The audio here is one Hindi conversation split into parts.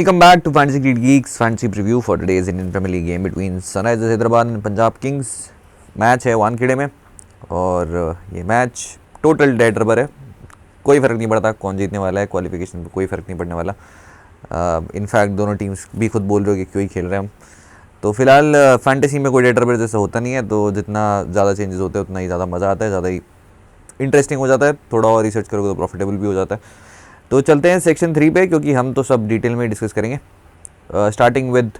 Welcome back to Fantasy Creed Geeks Fantasy Preview for today's Indian Premier League game between Sunrisers Hyderabad and Punjab Kings. Match है वानखेड़े में और ये मैच टोटल डेड रबर है। कोई फ़र्क नहीं पड़ता कौन जीतने वाला है, क्वालिफिकेशन पे कोई फ़र्क नहीं पड़ने वाला। इनफैक्ट दोनों टीम्स भी खुद बोल रहे हो कि क्यों ही खेल रहे हैं हम। तो फिलहाल फैंटेसी में कोई डेड रबर जैसा होता नहीं है, तो जितना ज़्यादा चेंजेस होते हैं उतना ही ज़्यादा मज़ा आता है, ज़्यादा ही इंटरेस्टिंग हो जाता है। थोड़ा और रिसर्च करोगे तो प्रॉफिटेबल भी हो जाता है। तो चलते हैं सेक्शन 3 पे, क्योंकि हम तो सब डिटेल में डिस्कस करेंगे। स्टार्टिंग विद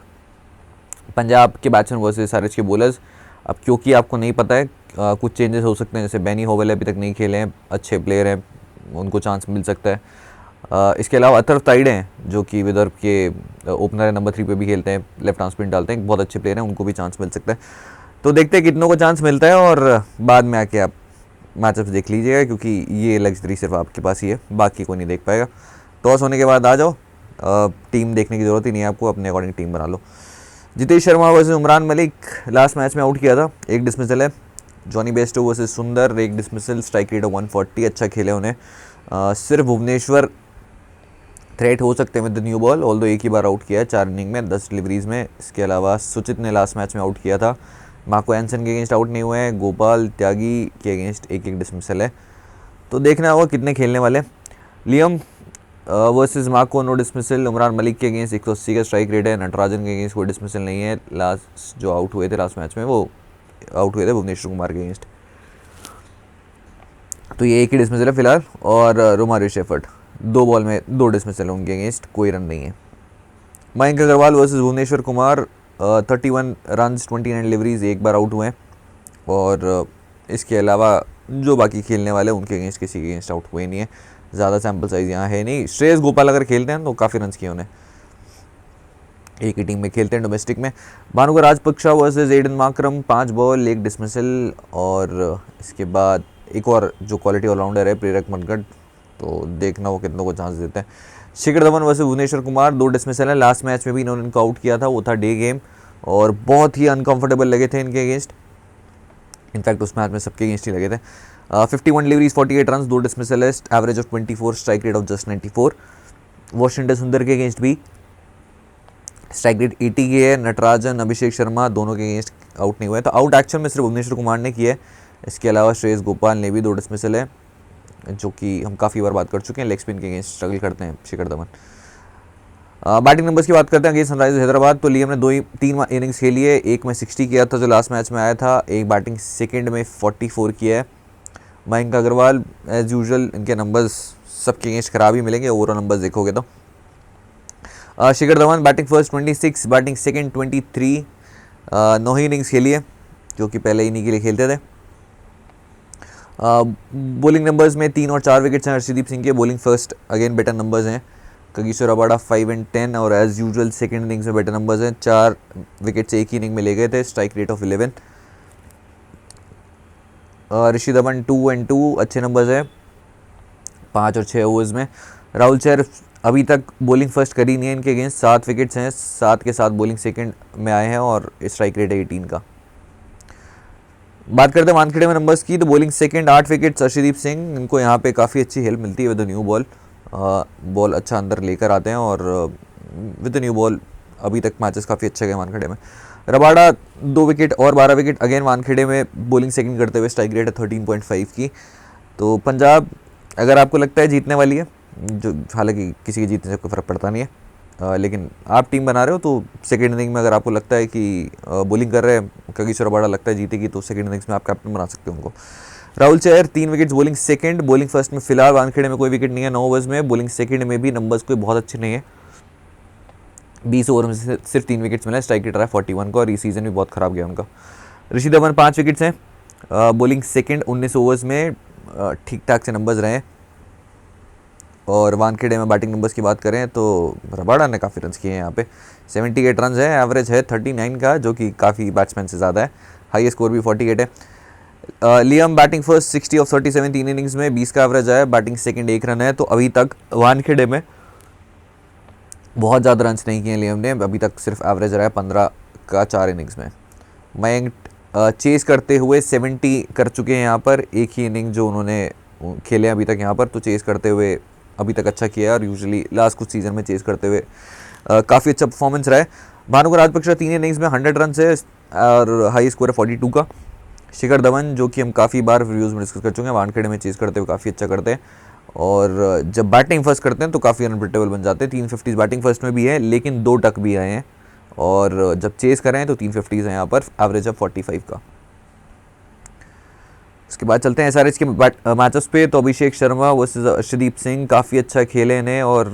पंजाब के बैट्समैन वर्सेस आरएच के बॉलर्स। अब क्योंकि आपको नहीं पता है, कुछ चेंजेस हो सकते हैं। जैसे बेनी होवेल अभी तक नहीं खेले हैं, अच्छे प्लेयर हैं, उनको चांस मिल सकता है। इसके अलावा अथर्व ताइडे हैं जो कि विदर्भ के ओपनर है, नंबर 3 पे भी खेलते हैं, लेफ्ट आर्म स्पिन डालते हैं, बहुत अच्छे प्लेयर हैं, उनको भी चांस मिल सकता है। तो देखते हैं कितनों को चांस मिलता है और बाद में आके आप मैचअप्स देख लीजिएगा, क्योंकि ये लग्जरी सिर्फ आपके पास ही है, बाकी कोई नहीं देख पाएगा। टॉस होने के बाद आ जाओ, टीम देखने की ज़रूरत ही नहीं है आपको, अपने अकॉर्डिंग टीम बना लो। Jitesh Sharma versus Umran Malik last match में आउट किया था, एक डिसमिसल है। जॉनी बेस्टो वर्सेस सुंदर, एक डिसमिसल, स्ट्राइक रेट 140, अच्छा खेले उन्हें। सिर्फ भुवनेश्वर थ्रेट हो सकते हैं with the new ball, although एक ही बार आउट किया है 4 इनिंग में 10 डिलीवरीज में। इसके अलावा सुचित ने लास्ट मैच में आउट किया था, मार्को एंसन के अगेंस्ट आउट नहीं हुए हैं, गोपाल त्यागी के अगेंस्ट एक डिसमिसल है। तो देखना होगा कितने खेलने वाले। Liam versus Marco no dismissal, Umran Malik के अगेंस्ट 180 का स्ट्राइक रेट है, नटराजन के अगेंस्ट कोई डिसमिसल नहीं है। लास्ट जो आउट हुए थे लास्ट मैच में वो आउट हुए थे भुवनेश्वर कुमार के अगेंस्ट, तो ये एक ही डिसमिसल है फिलहाल। और रोमारियो शेफर्ड 2 बॉल में 2 डिसमिसल है, उनके अगेंस्ट कोई रन नहीं है। Mayank Agarwal versus Bhuvneshwar Kumar, 31 run 29 deliveries, एक बार आउट हुए हैं। और इसके अलावा जो बाकी खेलने वाले उनके अगेंस्ट किसी के अगेंस्ट आउट हुए नहीं है, ज़्यादा सैम्पल साइज यहाँ है नहीं। श्रेयस गोपाल अगर खेलते हैं तो काफ़ी रन किए उन्हें, एक ही टीम में खेलते हैं डोमेस्टिक में। Bhanuka Rajapaksa versus Aiden Markram, 5 ball 1 dismissal. और इसके बाद एक और जो क्वालिटी ऑलराउंडर है प्रेरक मनगढ़, तो देखना वो कितनों को चांस देते हैं। शिखर धवन वर्सेस भुवनेश्वर कुमार, 2 डिसमिसल है। लास्ट मैच में भी इन्होंने इनको आउट किया था, वो था डे गेम, और बहुत ही अनकंफर्टेबल लगे थे इनके अगेंस्ट। इनफैक्ट उस मैच में सबके अगेंस्ट ही लगे थे। 51 डिलीवरीज 48 रन, 2 डिसमिसल है, average of 24, strike rate of just 94। Washington सुंदर के अगेंस्ट भी स्ट्राइक रेट 80 की है। नटराजन, अभिषेक शर्मा दोनों के अगेंस्ट आउट नहीं हुए, तो आउट एक्शन में सिर्फ भुवनेश्वर कुमार ने किया है। इसके अलावा श्रेयस गोपाल ने भी 2 डिसमिसल है, जो कि हम काफ़ी बार बात कर चुके हैं, लेग स्पिन के अगेंस्ट स्ट्रगल करते हैं शिखर धवन। बैटिंग नंबर्स की बात करते हैं अगेंस्ट सनराइजर्स हैदराबाद, तो लियम ने 3 इनिंग्स खेली है, एक में 60 किया था जो लास्ट मैच में आया था, एक बैटिंग सेकंड में 44 किया है। मयंक अग्रवाल एज यूजुअल, इनके नंबर्स सबके अगेंस्ट खराब ही मिलेंगे ओवरऑल नंबर्स देखोगे तो। Shikhar Dhawan batting first 26, batting second 23, 9 ही इनिंग्स खेली है, जो कि पहले इन्हीं के लिए खेलते थे। बॉलिंग नंबर्स में 3 और 4 विकेट्स हैं हर्षदीप सिंह के, bowling first again better numbers हैं। कगिसो रबाडा 5 और 10, और एज यूजुअल सेकंड इनिंग्स में बेटर नंबर्स हैं, 4 विकेट्स एक ही इनिंग में ले गए थे, स्ट्राइक रेट ऑफ 11। ऋषि धवन 2 और 2, अच्छे नंबर्स हैं 5 और 6 ओवर्स में। राहुल चहर अभी तक बॉलिंग फर्स्ट करी नहीं है इनके अगेंस्ट, 7 विकेट्स हैं, 7 के साथ बॉलिंग सेकंड में आए हैं, और स्ट्राइक रेट है 18 का। बात करते हैं वानखेड़े में नंबर्स की, तो bowling second 8 wickets Harshdeep Singh, इनको यहाँ पे काफ़ी अच्छी हेल्प मिलती है with the new ball. Ball अच्छा अंदर लेकर आते हैं, और विद द न्यू बॉल अभी तक मैचेस काफ़ी अच्छे गए वानखेड़े में। रबाडा 2 विकेट और 12 विकेट अगेन वानखेड़े में बॉलिंग सेकंड करते हुए, स्ट्राइक रेट है 13.5 की। तो पंजाब अगर आपको लगता है जीतने वाली है, जो हालांकि किसी के जीतने से कोई फ़र्क पड़ता नहीं है, लेकिन आप टीम बना रहे हो तो सेकेंड इनिंग में अगर आपको लगता है कि बॉलिंग कर रहे हैं कगिसो रबाडा लगता है जीतेगी, तो सेकेंड इनिंग्स में आप कैप्टन बना सकते हो उनको। Rahul Chahar 3 wickets bowling second, bowling first में फिलहाल वानखेड़े में कोई विकेट नहीं है 9 ओवर्स में, बॉलिंग सेकंड में भी नंबर्स कोई बहुत अच्छे नहीं है, 20 ओवर में सिर्फ 3 विकेट्स मिला, स्ट्राइक रेट रहा है 41 का, और ये सीजन भी बहुत ख़राब गया उनका। ऋषि धवन 5 विकेट्स हैं, बॉलिंग सेकंड 19 ओवर्स में, ठीक ठाक से नंबर्स रहे। और वानखेड़े में बैटिंग नंबर्स की बात करें तो रबाडा ने काफ़ी रन किए हैं यहाँ पे, 78 रन है, एवरेज है 39 का, जो कि काफ़ी बैट्समैन से ज़्यादा है, हाईएस्ट स्कोर भी 48 है। Liam batting first 60 of 37, 3 innings में 20 का एवरेज है, बैटिंग सेकंड 1 रन है, तो अभी तक वानखेड़े में बहुत ज़्यादा रन नहीं किए लियम ने, अभी तक सिर्फ एवरेज रहा है 15 का 4 इनिंग्स में। मयंक चेस करते हुए 70 कर चुके हैं यहाँ पर, एक ही इनिंग जो उन्होंने खेले अभी तक यहाँ पर, तो चेस करते हुए अभी तक अच्छा किया है, और यूजुअली लास्ट कुछ सीज़न में चेस करते हुए काफ़ी अच्छा परफॉर्मेंस रहा है। भानुका राजपक्षा 3 इनिंग्स में 100 रन है और हाई स्कोर है 42 का। शिखर धवन जो कि हम काफ़ी बार रिव्यूज़ में डिस्कस कर चुके हैं, वानखेड़े में चेज़ करते हुए काफ़ी अच्छा करते हैं और जब बैटिंग फर्स्ट करते हैं तो काफ़ी अनप्रिडिक्टेबल बन जाते हैं। 350 बैटिंग फर्स्ट में भी है लेकिन 2 टक भी आए हैं और जब चेज़ करें तो 350 है यहाँ पर, एवरेज है 45 का। उसके बाद चलते हैं एसआरएच के मैचअप्स पे। तो अभिषेक शर्मा वर्सेस अर्शदीप सिंह काफ़ी अच्छा खेले इन्हें और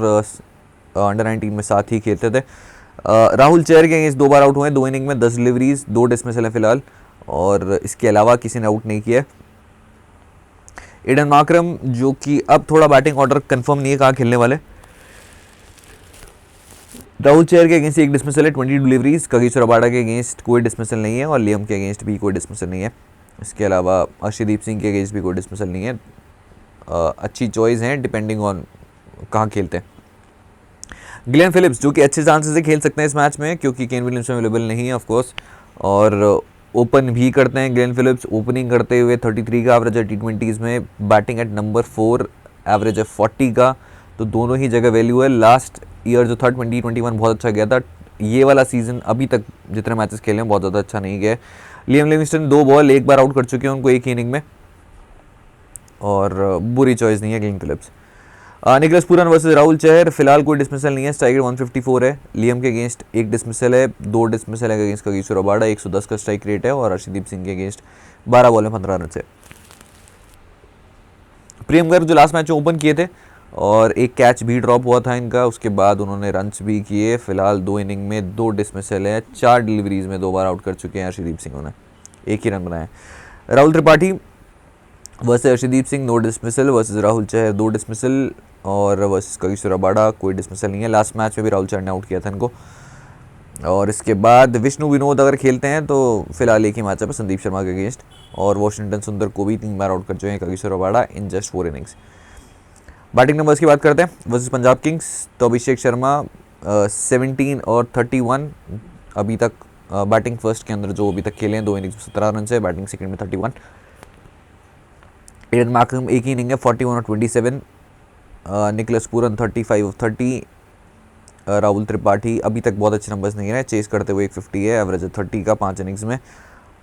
अंडर 19 में साथ ही खेलते थे। राहुल चहर के अगेंस्ट 2 बार आउट हुए, 2 इनिंग में 10 डिलीवरीज, 2 डिसमिसल है फिलहाल और इसके अलावा किसी ने आउट नहीं किया। एडन मार्करम जो कि अब थोड़ा बैटिंग ऑर्डर कंफर्म नहीं है कहाँ खेलने वाले। राहुल चहर के अगेंस्ट 1 डिसमिसल है, 20 डिलीवरीज। कगिसो रबाडा के अगेंस्ट कोई डिसमिसल नहीं है और लियम के अगेंस्ट भी कोई डिसमिसल नहीं है। इसके अलावा अर्शदीप सिंह के अगेंस्ट भी कोई डिसमिसल नहीं है। अच्छी चॉइस है डिपेंडिंग ऑन कहाँ खेलते हैं। ग्लेन फिलिप्स जो कि अच्छे चांसेस से खेल सकते हैं इस मैच में क्योंकि केन विलियम्स अवेलेबल नहीं है ऑफ कोर्स और ओपन भी करते हैं। ग्लेन फिलिप्स ओपनिंग करते हुए 33 का एवरेज है T20s में, बैटिंग एट नंबर 4, एवरेज है 40 का, तो दोनों ही जगह वैल्यू है। लास्ट ईयर जो था 2021 बहुत अच्छा गया था, ये वाला सीज़न अभी तक जितने मैचेस खेले हैं बहुत ज़्यादा अच्छा नहीं गया। लियम लिविंगस्टन 2 बॉल 1 बार आउट कर चुके हैं उनको एक ही इनिंग में और बुरी चॉइस नहीं है Glenn Phillips. Nicholas Pooran versus Rahul Chahar, फिलहाल कोई डिसमिसल नहीं है, स्ट्राइक रेट 154 है। लियम के अगेंस्ट 1 डिसमिसल है, 2 डिसमिसल है अगेंस्ट कगिसो रबाडा, 110 का स्ट्राइक रेट है और अर्शदीप सिंह के अगेंस्ट 12 बॉल में 15 रन है। प्रियम गर्ग जो लास्ट मैच में ओपन किए थे और एक कैच भी ड्रॉप हुआ था इनका, उसके बाद उन्होंने रन्स भी किए। फिलहाल 2 इनिंग में 2 डिसमिसल है, 4 डिलीवरीज में 2 बार आउट कर चुके हैं अर्शदीप सिंह, उन्होंने 1 ही रन बनाए। Rahul Tripathi versus Arshdeep Singh 9 dismissal, versus Rahul Chahar 2 dismissal और वर्सेस कगिसो रबाडा कोई डिसमिसल नहीं है। लास्ट मैच में भी राहुल चहर ने आउट किया था इनको। और इसके बाद विष्णु विनोद अगर खेलते हैं तो फिलहाल एक ही मैचअप है संदीप शर्मा के अगेंस्ट और वॉशिंगटन सुंदर को भी 3 बार आउट कर चुके हैं Kagiso Rabada in just 4 innings. Batting numbers की बात करते हैं वर्सेस पंजाब किंग्स। तो अभिषेक शर्मा 17 और 31 अभी तक बैटिंग फर्स्ट के अंदर जो अभी तक खेले हैं, 2 इनिंग्स में 17 रन है, बैटिंग सेकंड में 31। एडन मार्करम एक ही इनिंग है 41 और 27। निकलस पूरन 35 और 30। राहुल त्रिपाठी अभी तक बहुत अच्छे नंबर्स नहीं रहे, चेस करते हुए 150 है, एवरेज है 30 का 5 इनिंग्स में।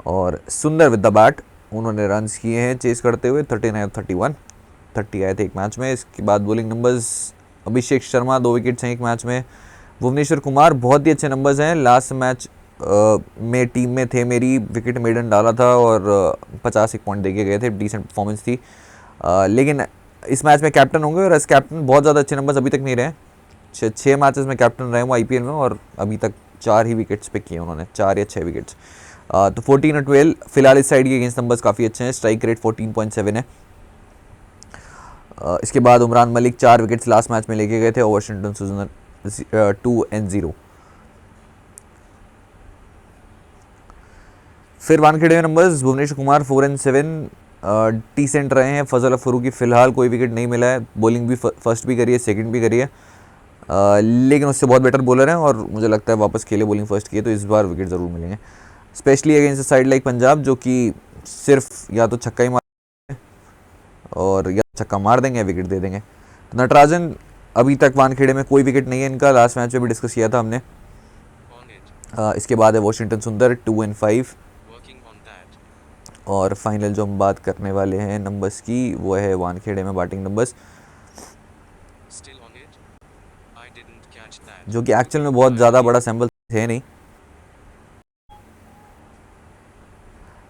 और सुंदर विद द बैट, उन्होंने रन्स किए हैं चेस करते हुए 39 और 31, 30 आए थे एक मैच में। इसके बाद bowling numbers, Abhishek Sharma 2 wickets हैं एक मैच में। भुवनेश्वर कुमार बहुत ही अच्छे नंबर्स हैं, लास्ट मैच में टीम में थे मेरी, विकेट मेडन डाला था और 50 पॉइंट देके गए थे, डिसेंट परफॉर्मेंस थी। लेकिन इस मैच में कैप्टन होंगे और एज कैप्टन बहुत ज़्यादा अच्छे नंबर्स अभी तक नहीं रहे। 6 मैचेस में कैप्टन रहे वो आईपीएल में और अभी तक 4 ही विकेट्स पिक किए उन्होंने, 4 या 6 विकेट्स। तो 14 और 12 फिलहाल इस साइड के अगेंस्ट नंबर्स काफ़ी अच्छे हैं, स्ट्राइक रेट 14.7 है। इसके बाद Umran Malik 4 wickets last match में लेके गए थे और वॉशिंगटन सुंदर 2-0। फिर वानखेड़े में नंबर्स, भुवनेश्वर कुमार 4 और 7 डिसेंट रहे हैं। फजल फरूकी फ़िलहाल कोई विकेट नहीं मिला है, बॉलिंग भी फर्स्ट भी करी है, सेकंड भी करी है, लेकिन उससे बहुत बेटर बॉलर हैं और मुझे लगता है वापस खेले बॉलिंग फर्स्ट किए तो इस बार विकेट ज़रूर मिलेंगे, specially against side like Punjab जो कि सिर्फ या तो छक्का ही मार और या छक्का मार देंगे या विकेट दे देंगे। तो नटराजन अभी तक वानखेड़े में कोई विकेट नहीं है इनका, लास्ट मैच में भी डिस्कस किया था हमने। इसके बाद है वॉशिंगटन सुंदर 2 और 5 और फाइनल जो हम बात करने वाले हैं नंबर्स की वो है वानखेड़े में बैटिंग नंबर्स, जो कि एक्चुअल में बहुत ज़्यादा बड़ा सैम्पल थे नहीं।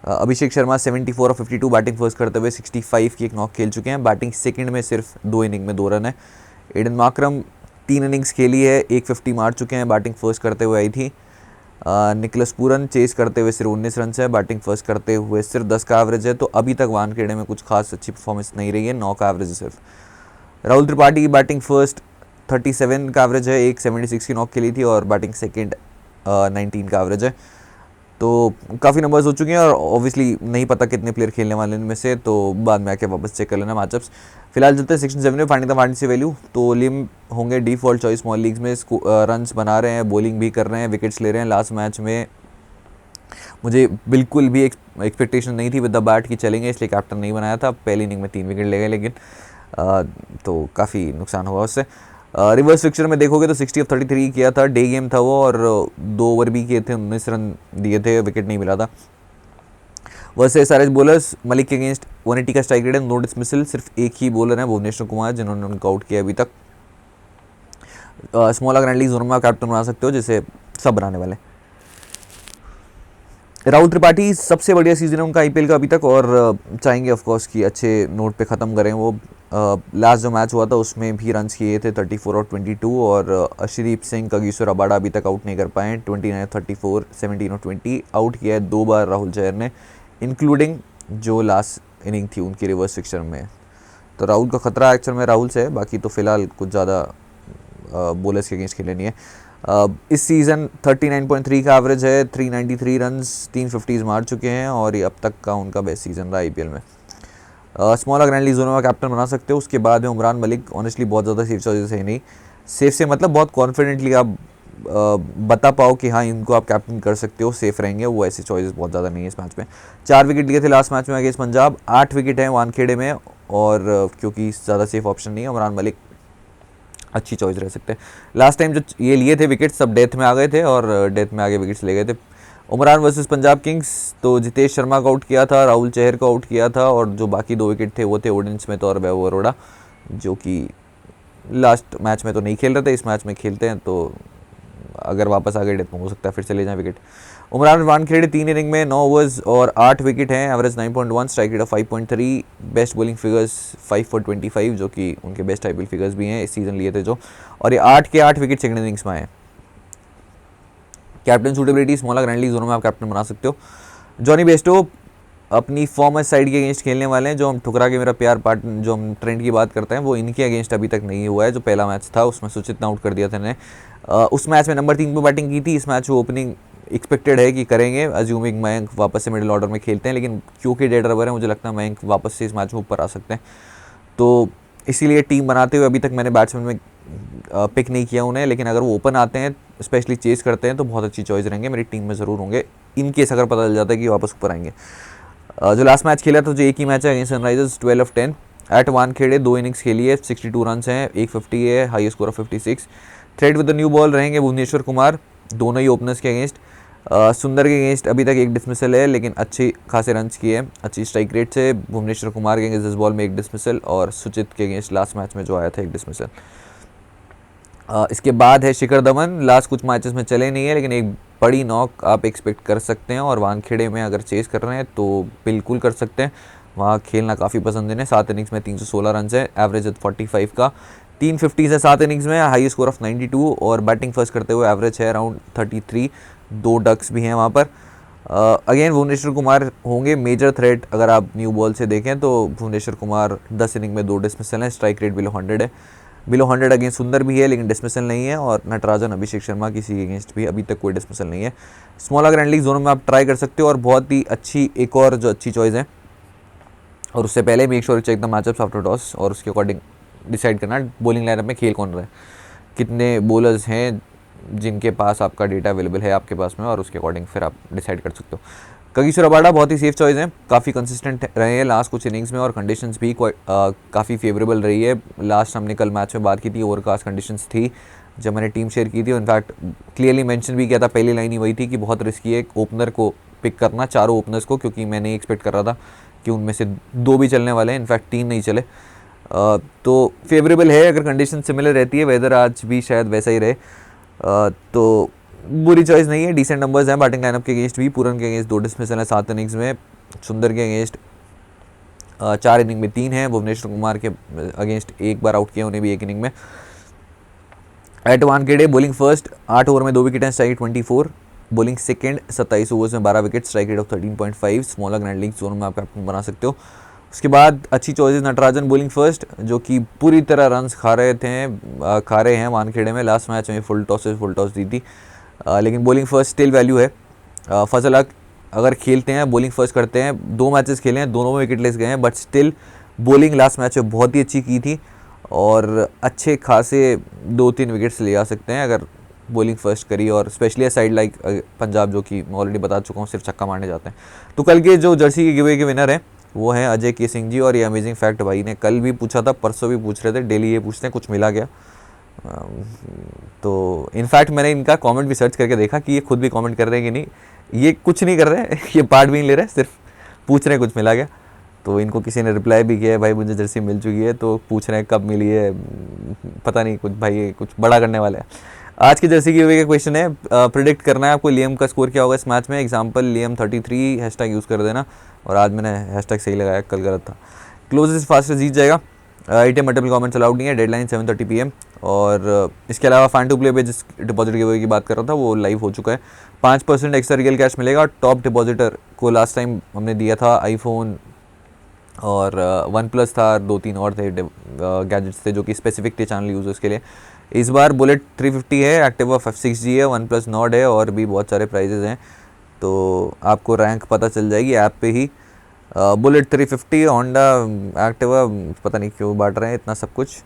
अभिषेक शर्मा 74 और 52 बैटिंग फर्स्ट करते हुए 65 की एक नॉक खेल चुके हैं, बैटिंग सेकंड में सिर्फ 2 इनिंग में 2 रन है। एडन मार्करम 3 इनिंग्स खेली है, 150 मार चुके हैं, बैटिंग फर्स्ट करते हुए आई थी। निकलस पूरन चेस करते हुए सिर्फ 19 रन है, बैटिंग फर्स्ट करते हुए सिर्फ 10 का एवरेज है, तो अभी तक वानखेड़े में कुछ खास अच्छी परफॉर्मेंस नहीं रही है, 9 का एवरेज है सिर्फ। राहुल त्रिपाठी की बैटिंग फर्स्ट 37 का एवरेज है, एक 76 की नॉक खेली थी और बैटिंग सेकंड 19 का एवरेज है, तो काफ़ी नंबर्स हो चुके हैं और ऑब्वियसली नहीं पता कितने प्लेयर खेलने वाले इनमें से, तो बाद में आके वापस चेक कर लेना मैचअप्स। फिलहाल चलते हैं सेक्शन 7 में, फाइंडिंग द फैंटेसी वैल्यू। तो लिम होंगे डिफ़ॉल्ट चॉइस स्मॉल लीग्स में, रन्स बना रहे हैं, बॉलिंग भी कर रहे हैं, विकेट्स ले रहे हैं। लास्ट मैच में मुझे बिल्कुल भी एक्सपेक्टेशन नहीं थी विद द बैट कि चलेंगे, इसलिए कैप्टन नहीं बनाया था। पहली इनिंग में 3 विकेट ले गए लेकिन तो काफ़ी नुकसान हुआ उससे। रिवर्स फिक्चर में देखोगे तो 60 ऑफ 33 किया था, डे गेम था वो, और 2 ओवर भी किए थे, 19 रन दिए थे, विकेट नहीं मिला था। वैसे सारे बॉलर्स मलिक के अगेंस्ट 180 का स्ट्राइक रेट है, नो डिसमिसल, सिर्फ एक ही बॉलर है भुवनेश्वर कुमार जिन्होंने उनको आउट किया अभी तक। स्मॉल ग्रैंड लीग जोन में आप कैप्टन बना सकते हो, जिसे सब बनाने वाले। राहुल त्रिपाठी सबसे बढ़िया सीजन है उनका आईपीएल का अभी तक, और चाहेंगे ऑफकोर्स कि अच्छे नोट पे ख़त्म करें वो। लास्ट जो मैच हुआ था उसमें भी रन किए थे 34 और 22, और अर्शदीप सिंह, कगिसो रबाडा अभी तक आउट नहीं कर पाए, 29, 34, 17 और 20 आउट किया है 2 बार राहुल चहर ने, इंक्लूडिंग जो लास्ट इनिंग थी उनकी रिवर्स फिक्चर में। तो राहुल का खतरा एक्चुअल में राहुल से है, बाकी तो फिलहाल कुछ ज़्यादा बॉलर्स के अगेंस्ट खेले नहीं है। इस सीज़न 39.3 का एवरेज है, 393 रन्स, 3 50s मार चुके हैं, और ये अब तक का उनका बेस्ट सीज़न रहा आईपीएल में। स्मॉल ग्रैंड लीग जोन में कैप्टन बना सकते हो। उसके बाद में उमरान मलिक, ऑनेस्टली बहुत ज़्यादा सेफ चॉइस है नहीं, सेफ से मतलब बहुत कॉन्फिडेंटली आप बता पाओ कि हाँ इनको आप कैप्टन कर सकते हो, सेफ रहेंगे, वो ऐसी चॉइस बहुत ज़्यादा नहीं है इस मैच में। 4 विकेट लिए थे लास्ट मैच में अगेंस्ट पंजाब, 8 विकेट हैं वानखेड़े में, और क्योंकि ज़्यादा सेफ ऑप्शन नहीं है, उमरान मलिक अच्छी चॉइस रह सकते हैं। लास्ट टाइम जो ये लिए थे विकेट सब डेथ में आ गए थे, और डेथ में आगे विकेट्स ले गए थे। उमरान वर्सेस पंजाब किंग्स, तो जितेश शर्मा को आउट किया था, राहुल चहर को आउट किया था, और जो बाकी 2 विकेट थे वो थे ओडिन स्मिथ और वैभव अरोड़ा, जो कि लास्ट मैच में तो नहीं खेल रहे थे, इस मैच में खेलते हैं, तो अगर वापस आ गए डेथ में हो सकता है फिर चले जाएँ विकेट। उमरान वानखेड़े 3 इनिंग में 9 ओवर्स और 8 विकेट हैं, average 9.1, strike rate of 5.3, best bowling figures 5 for 25, जो कि उनके बेस्ट आईपीएल फिगर्स भी हैं इस सीज़न लिए थे जो, और ये 8 के 8 विकेट सेकंड इनिंग्स में आए। Captain suitability, small grand league दोनों में आप कैप्टन बना सकते हो। जॉनी बेस्टो अपनी फॉर्मर साइड के अगेंस्ट खेलने वाले हैं, जो हम ठुकरा के मेरा प्यार पार्ट जो हम ट्रेंड की बात करते हैं वो इनके अगेंस्ट अभी तक नहीं हुआ है। जो पहला मैच था उसमें सुचित ने आउट कर दिया था इन्हें, उस मैच में नंबर 3 पर बैटिंग की थी, इस मैच वो ओपनिंग एक्सपेक्टेड है कि करेंगे, अज्यूमिंग मयंक वापस से मिडिल ऑर्डर में खेलते हैं, लेकिन क्योंकि डेड रबर है मुझे लगता है मयंक वापस से इस मैच में ऊपर आ सकते हैं, तो इसीलिए टीम बनाते हुए अभी तक मैंने बैट्समैन में पिक नहीं किया उन्हें, लेकिन अगर वो ओपन आते हैं स्पेशली चेस करते हैं तो बहुत अच्छी चॉइस रहेंगे, मेरी टीम में ज़रूर होंगे इन केस अगर पता चल जाता है कि वापस ऊपर आएंगे। जो लास्ट मैच खेला था जो एक ही मैच है against Sunrisers, 12 of 10 at Wankhede, 2 innings खेली है, 62 रन हैं, 150 है, high score of 56। Threat with the new ball रहेंगे भुवनेश्वर कुमार, दोनों ही ओपनर्स के अगेंस्ट। सुंदर के अगेंस्ट अभी तक एक डिसमिसल है, लेकिन अच्छी खासे रन किए हैं, अच्छी स्ट्राइक रेट से। भुवनेश्वर कुमार के अगेंस्ट इस बॉल में एक डिसमिसल, और सुचित के अगेंस्ट लास्ट मैच में जो आया था एक डिसमिसल। इसके बाद है शिखर धवन, लास्ट कुछ मैचेस में चले नहीं है, लेकिन एक बड़ी नॉक आप एक्सपेक्ट कर सकते हैं, और वानखेड़े में अगर चेस कर रहे हैं तो बिल्कुल कर सकते हैं, वहाँ खेलना काफ़ी पसंद है। 7 इनिंग्स में 316 रन है, एवरेज 45 का, 350 है 7 इनिंग्स में, हाई स्कोर ऑफ 92, और बैटिंग फर्स्ट करते हुए एवरेज है अराउंड 33, 2 डक्स भी हैं वहाँ पर। अगेन भुवनेश्वर कुमार होंगे मेजर थ्रेट, अगर आप न्यू बॉल से देखें तो भुवनेश्वर कुमार 10 इनिंग में 2 डिसमिसल हैं, स्ट्राइक रेट बिलो 100 है, बिलो 100 अगेंस्ट सुंदर भी है लेकिन डिसमिसल नहीं है, और नटराजन, अभिषेक शर्मा किसी के अगेंस्ट भी अभी तक कोई डिसमिसल नहीं है। स्मॉल ग्रैंड लीग जोनों में आप ट्राई कर सकते हो, और बहुत ही अच्छी एक और जो अच्छी चॉइस है, और उससे पहले make sure check the matchups after toss, और उसके अकॉर्डिंग डिसाइड करना बॉलिंग लाइनअप में खेल कौन रहा है, कितने बॉलर्स हैं जिनके पास आपका डेटा अवेलेबल है आपके पास में, और उसके अकॉर्डिंग फिर आप डिसाइड कर सकते हो। कगिसो रबाडा बहुत ही सेफ चॉइस है, काफ़ी कंसिस्टेंट रहे हैं लास्ट कुछ इनिंग्स में, और कंडीशंस भी काफ़ी फेवरेबल रही है। लास्ट हमने कल मैच में बात की थी, ओवरकास्ट कंडीशंस थी जब मैंने टीम शेयर की थी, इनफैक्ट क्लियरली मेंशन भी किया था, पहली लाइन ही वही थी कि बहुत रिस्की है ओपनर को पिक करना, चारों ओपनर्स को, क्योंकि मैं नहीं एक्सपेक्ट कर रहा था कि उनमें से 2 भी चलने वाले हैं, इनफैक्ट 3 नहीं चले, तो फेवरेबल है अगर कंडीशन सिमिलर रहती है, वेदर आज भी शायद वैसा ही रहे, तो बुरी चॉइस नहीं है, डिसेंट नंबर्स हैं बैटिंग लाइनअप के अगेंस्ट भी। पूरन के अगेंस्ट 2 डिसमिसल है 7 इनिंग्स में, सुंदर के अगेंस्ट 4 इनिंग में 3 हैं, भुवनेश्वर कुमार के अगेंस्ट 1 बार आउट किया उन्हें भी 1 इनिंग में। At Wankhede bowling first, 8 over में 2 विकेट हैं, स्ट्राइक 24, बॉलिंग सेकंड 27 ओवर्स में 12 wicket, strike rate of 13.5, smaller grand league zone में आप कैप्टन बना सकते हो। उसके बाद अच्छी चॉइस नटराजन बॉलिंग फर्स्ट, जो कि पूरी तरह रन्स खा रहे हैं वानखेड़े में, लास्ट मैच में फुल टॉस दी थी, लेकिन बॉलिंग फर्स्ट स्टिल वैल्यू है। फजल हक अगर खेलते हैं बॉलिंग फर्स्ट करते हैं, 2 मैचेस खेले हैं, दोनों में विकेट लेस गए हैं, but still bowling last match में बहुत ही अच्छी की थी, और अच्छे खासे 2-3 विकेट्स ले आ सकते हैं अगर बॉलिंग फर्स्ट करी, और स्पेशली साइड लाइक पंजाब, जो कि मैं ऑलरेडी बता चुका हूँ सिर्फ छक्का मारने जाते हैं। तो कल के जो जर्सी के गिवे के विनर हैं वो हैं अजय के सिंह जी, और ये अमेजिंग फैक्ट भाई ने कल भी पूछा था, परसों भी पूछ रहे थे, डेली ये पूछते हैं, कुछ मिला गया, तो इनफैक्ट मैंने इनका कमेंट भी सर्च करके देखा कि ये खुद भी कमेंट कर रहे हैं कि नहीं, ये कुछ नहीं कर रहे हैं ये पार्ट भी नहीं ले रहे, सिर्फ पूछ रहे हैं कुछ मिला क्या। तो इनको किसी ने रिप्लाई भी किया है, भाई मुझे जर्सी मिल चुकी है, तो पूछ रहे हैं कब मिली है, पता नहीं, कुछ भाई कुछ बड़ा करने वाले हैं। आज की जर्सी की का क्वेश्चन है, प्रिडिक्ट करना है आपको लियम का स्कोर क्या होगा इस मैच में। एग्जांपल लियम 33 हैशटैग यूज़ कर देना, और आज मैंने हैशटैग सही लगाया, कल गलत था। क्लोजेस्ट फास्टेस्ट जीत जाएगा। ATM मल्टीपल कमेंट्स अलाउड नहीं है, डेडलाइन 7:30 PM। और इसके अलावा फैन टू प्ले पे जिस डिपॉजिट गिव अवे की बात कर रहा था वो लाइव हो चुका है। 5% एक्स्ट्रा रियल कैश मिलेगा टॉप डिपॉजिटर को। लास्ट टाइम हमने दिया था आईफोन और वन प्लस था, 2-3 और थे गैजेट्स थे जो कि स्पेसिफिक थे चैनल यूजर्स के लिए। इस बार बुलेट 350 है, एक्टिवा 6G है, वन प्लस नॉट है, और भी बहुत सारे प्राइजेज हैं। तो आपको रैंक पता चल जाएगी ऐप पे ही। बुलेट 350, होंडा एक्टिवा, पता नहीं क्यों बांट रहे हैं इतना सब कुछ,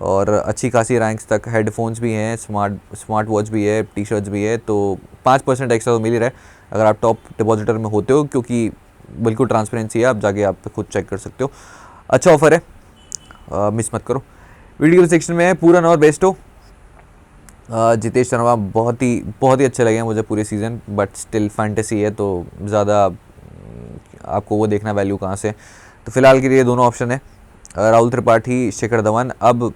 और अच्छी खासी रैंक्स तक। हेडफोन्स भी हैं, स्मार्ट वॉच भी है, टी शर्ट्स भी है। तो 5% एक्स्ट्रा तो मिल ही रहा है अगर आप टॉप डिपॉजिटर में होते हो, क्योंकि बिल्कुल ट्रांसपेरेंसी है, आप जाके आप खुद चेक कर सकते हो। अच्छा ऑफर है, मिस मत करो। वीडियो सेक्शन में है पूरन और बेस्टो। जितेश शर्मा बहुत ही अच्छे लगे हैं मुझे पूरे सीज़न, बट स्टिल फैंटेसी है तो ज़्यादा आपको वो देखना वैल्यू कहाँ से। तो फिलहाल के लिए दोनों ऑप्शन है, राहुल त्रिपाठी, शिखर धवन। अब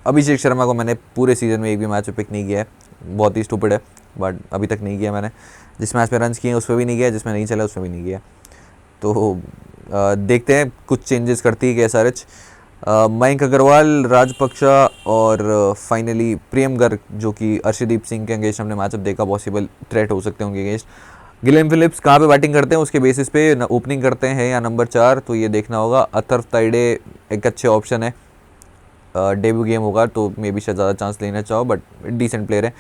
अभिषेक शर्मा को मैंने पूरे सीज़न में एक भी मैच में पिक नहीं किया है, बहुत ही स्टूपिड है, बट अभी तक नहीं किया मैंने। जिस मैच में रन किए उस पर भी नहीं किया, जिसमें नहीं चला उस पर भी नहीं किया। तो देखते हैं कुछ चेंजेस करती है KSRH। मयंक अग्रवाल, राजपक्षा और फाइनली प्रियम गर्ग, जो कि अर्शदीप सिंह के अगेंस्ट हमने मैचअप देखा, पॉसिबल थ्रेट हो सकते हैं उनके अगेंस्ट। गिलेन फिलिप्स कहाँ पे बैटिंग करते हैं उसके बेसिस पे ओपनिंग करते हैं या नंबर 4, तो ये देखना होगा। अथर्व ताइडे एक अच्छे ऑप्शन है, डेब्यू गेम होगा तो मे बी शायद ज़्यादा चांस लेना चाहो, बट डिसेंट प्लेयर है।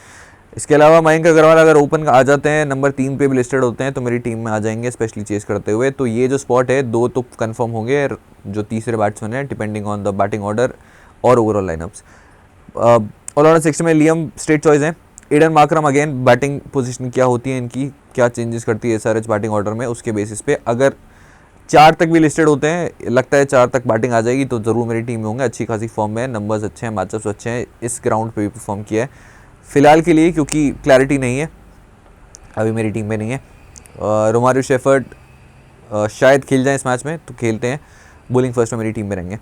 इसके अलावा मयंक अग्रवाल अगर ओपन आ जाते हैं, नंबर 3 पे भी लिस्टेड होते हैं, तो मेरी टीम में आ जाएंगे स्पेशली चेस करते हुए। तो ये जो स्पॉट है 2 तो कंफर्म होंगे, जो तीसरे बैट्समैन है depending on the batting order और ओवरऑल लाइनअप्स। ऑलराउंडर सेक्शन में लियम स्ट्रेट चॉइस है। Aiden Markram again, batting position क्या होती है इनकी, क्या चेंजेस करती है SRH बैटिंग ऑर्डर में, उसके बेसिस पे अगर 4 तक भी लिस्टेड होते हैं, लगता है 4 तक बैटिंग आ जाएगी, तो ज़रूर मेरी टीम में होंगे। अच्छी खासी फॉर्म में, नंबर्स अच्छे हैं, मैचअप्स अच्छे हैं, इस ग्राउंड पे भी परफॉर्म किया है। फिलहाल के लिए क्योंकि क्लैरिटी नहीं है, अभी मेरी टीम में नहीं है। रोमारियो शेफर्ड शायद खेल जाए इस मैच में, तो खेलते हैं। बॉलिंग फर्स्ट में मेरी टीम में रहेंगे,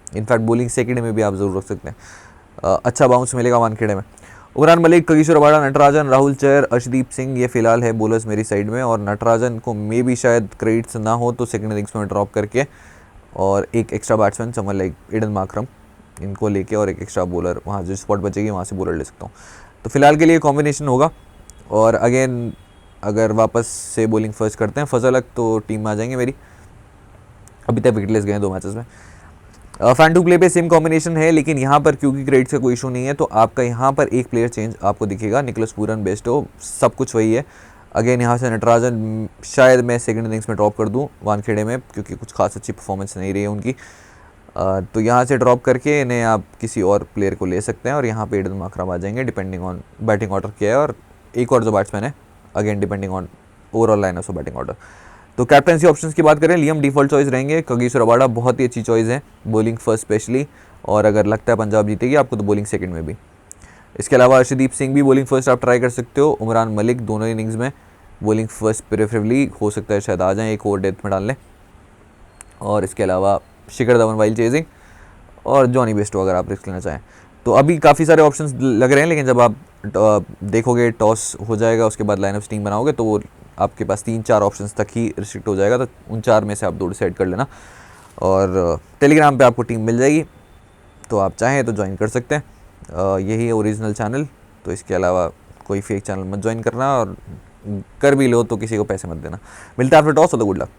इनफैक्ट बॉलिंग सेकंड में भी आप ज़रूर रख सकते हैं। अच्छा बाउंस मिलेगा वानखेड़े में। उमरान मलिक, कगिसो रबाडा, नटराजन, राहुल चहर, अर्शदीप सिंह, ये फिलहाल है बॉलर्स मेरी साइड में। और नटराजन को मे भी शायद क्रेडिट्स ना हो तो सेकंड इनिंग्स में ड्रॉप करके, और एक extra batsman someone like Aiden Markram, इनको लेके, और एक एक्स्ट्रा बॉलर वहाँ जो स्पॉट बचेगी वहाँ से बॉलर ले सकता हूँ। तो फिलहाल के लिए कॉम्बिनेशन होगा। और अगेन अगर वापस से बॉलिंग फर्स्ट करते हैं फजल हक, तो टीम में आ जाएंगे मेरी। अभी तक विकेटलेस गए हैं 2 मैचेस में। फैन टू प्ले पे सेम कॉम्बिनेशन है, लेकिन यहाँ पर क्योंकि क्रेडिट्स का कोई इशू नहीं है, तो आपका यहाँ पर एक प्लेयर चेंज आपको दिखेगा। निकोलस पूरन, बेस्टो, सब कुछ वही है। अगेन यहाँ से नटराजन शायद मैं सेकंड इनिंग्स में ड्रॉप कर दूँ वानखेड़े में, क्योंकि कुछ खास अच्छी परफॉर्मेंस नहीं रही है उनकी। तो यहाँ से ड्रॉप करके इन्हें आप किसी और प्लेयर को ले सकते हैं, और यहाँ पे एडन मार्करम आ जाएंगे डिपेंडिंग ऑन बैटिंग ऑर्डर क्या है, और एक और जो बैट्समैन है again depending on overall lineup of batting order. तो कैप्टनसी ऑप्शंस की बात करें, लियम डिफॉल्ट चॉइस रहेंगे। कगिसो रबाडा बहुत ही अच्छी चॉइस है, बॉलिंग फर्स्ट स्पेशली, और अगर लगता है पंजाब जीतेगी आपको तो बॉलिंग सेकंड में भी। इसके अलावा अर्शदीप सिंह भी बॉलिंग फर्स्ट आप ट्राई कर सकते हो। उमरान मलिक दोनों इनिंग्स में बॉलिंग फर्स्ट प्रेफरेबली, हो सकता है शायद आ जाएँ, एक ओवर डेथ में डाल लें। और इसके अलावा शिखर धवन वाइल्ड चेजिंग, और जॉनी बेस्टो अगर आप रिस्क लेना चाहें। तो अभी काफ़ी सारे ऑप्शंस लग रहे हैं, लेकिन जब आप देखोगे टॉस हो जाएगा, उसके बाद लाइनअप टीम बनाओगे, तो वो आपके पास 3-4 ऑप्शंस तक ही रिस्ट्रिक्ट हो जाएगा। तो उन 4 में से आप 2 डिसाइड कर लेना। और टेलीग्राम पे आपको टीम मिल जाएगी, तो आप चाहें तो ज्वाइन कर सकते हैं। यही है ओरिजिनल चैनल, तो इसके अलावा कोई फेक चैनल मत ज्वाइन करना, और कर भी लो तो किसी को पैसे मत देना। मिलता है आफ्टर टॉस। तो गुड लक।